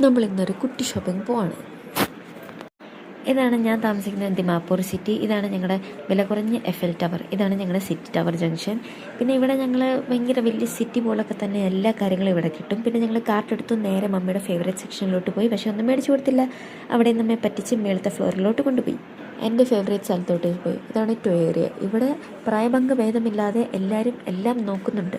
നമ്മളിന്നൊരു കുട്ടി ഷോപ്പിംഗ് പോവാണ്. ഇതാണ് ഞാൻ താമസിക്കുന്ന ദിമാപൂർ സിറ്റി. ഇതാണ് ഞങ്ങളുടെ വില കുറഞ്ഞ എഫൽ ടവർ. ഇതാണ് ഞങ്ങളുടെ സിറ്റി ടവർ ജംഗ്ഷൻ. പിന്നെ ഇവിടെ ഞങ്ങൾ ഭയങ്കര വലിയ സിറ്റി പോലൊക്കെ തന്നെ എല്ലാ കാര്യങ്ങളും ഇവിടെ കിട്ടും. പിന്നെ ഞങ്ങൾ കാർട്ട് എടുത്തു നേരെ മമ്മിയുടെ ഫേവറേറ്റ് സെക്ഷനിലോട്ട് പോയി. പക്ഷേ ഒന്നും മേടിച്ചു കൊടുത്തില്ല. അവിടെ നമ്മെ പറ്റിച്ച് മേളത്തെ ഫ്ലോറിലോട്ട് കൊണ്ടുപോയി. എൻ്റെ ഫേവറേറ്റ് സ്ഥലത്തോട്ട് പോയി. ഇതാണ് ടോയ് ഏരിയ. ഇവിടെ പ്രായഭംഗ ഭേദമില്ലാതെ എല്ലാവരും എല്ലാം നോക്കുന്നുണ്ട്.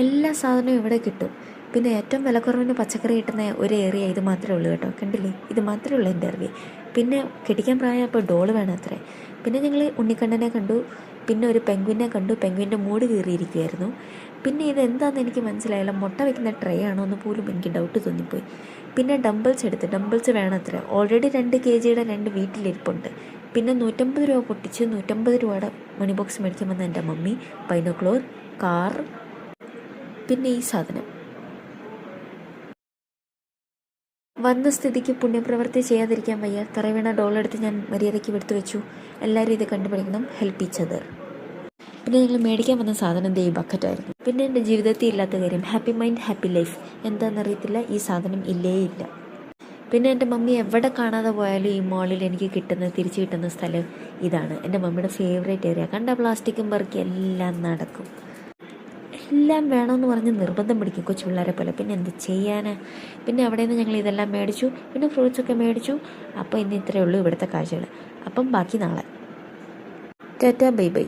എല്ലാ സാധനവും ഇവിടെ കിട്ടും. പിന്നെ ഏറ്റവും വില കുറവിന് പച്ചക്കറി കിട്ടുന്ന ഒരു ഏരിയ ഇത് മാത്രമേ ഉള്ളൂ കേട്ടോ. കണ്ടില്ലേ, ഇത് മാത്രമേ ഉള്ളൂ എൻ്റെ ഏരിയ. പിന്നെ കെട്ടിക്കാൻ പ്രായമായപ്പോൾ ഡോള് വേണം അത്രേ. പിന്നെ ഞങ്ങൾ ഉണ്ണിക്കണ്ണനെ കണ്ടു. പിന്നെ ഒരു പെങ്കുവിനെ കണ്ടു. പെങ്കുവിൻ്റെ മൂട് കീറിയിരിക്കുമായിരുന്നു. പിന്നെ ഇത് എന്താണെന്ന് എനിക്ക് മനസ്സിലായില്ല. മുട്ട വയ്ക്കുന്ന ട്രേ ആണോ എന്ന് പോലും എനിക്ക് ഡൗട്ട് തോന്നിപ്പോയി. പിന്നെ ഡംബിൾസ് എടുത്ത്. ഡംബിൾസ് വേണം അത്ര. Already 2 kg 2 വീട്ടിലിരിപ്പുണ്ട്. പിന്നെ 150 രൂപ പൊട്ടിച്ച് 150 രൂപയുടെ മണി ബോക്സ് മേടിക്കാൻ വന്ന എൻ്റെ മമ്മി ബൈനോക്കുലർ, കാർ, പിന്നെ ഈ സാധനം. വന്ന സ്ഥിതിക്ക് പുണ്യപ്രവൃത്തി ചെയ്യാതിരിക്കാൻ വയ്യ. തറവീണ ഡോളെടുത്ത് ഞാൻ മര്യാദയ്ക്ക് എടുത്തു വെച്ചു. എല്ലാവരും ഇത് കണ്ടുപിടിക്കണം. Help each other. പിന്നെ ഞങ്ങൾ മേടിക്കാൻ വന്ന സാധനം ഈ ബക്കറ്റായിരുന്നു. പിന്നെ എൻ്റെ ജീവിതത്തിൽ ഇല്ലാത്ത കാര്യം ഹാപ്പി മൈൻഡ് ഹാപ്പി ലൈഫ്. എന്താണെന്നറിയത്തില്ല, ഈ സാധനം ഇല്ലേ ഇല്ല. പിന്നെ എൻ്റെ മമ്മി എവിടെ കാണാതെ പോയാലും ഈ മോളിൽ എനിക്ക് തിരിച്ചു കിട്ടുന്ന സ്ഥലം ഇതാണ്. എൻ്റെ മമ്മിയുടെ ഫേവറേറ്റ് ഏരിയ. കണ്ട പ്ലാസ്റ്റിക്കും പെറുക്കി എല്ലാം നടക്കും. എല്ലാം വേണമെന്ന് പറഞ്ഞ് നിർബന്ധം പിടിക്കും കൊച്ചു പിള്ളേരെ പോലെ. പിന്നെ എന്ത് ചെയ്യാനാ. പിന്നെ അവിടെ നിന്ന് ഞങ്ങൾ ഇതെല്ലാം മേടിച്ചു. പിന്നെ ഫ്രൂട്ട്സൊക്കെ മേടിച്ചു. അപ്പോൾ ഇന്ന് ഇത്രയേ ഉള്ളൂ ഇവിടുത്തെ കാഴ്ചകൾ. അപ്പം ബാക്കി നാളെ. Tata, bye bye.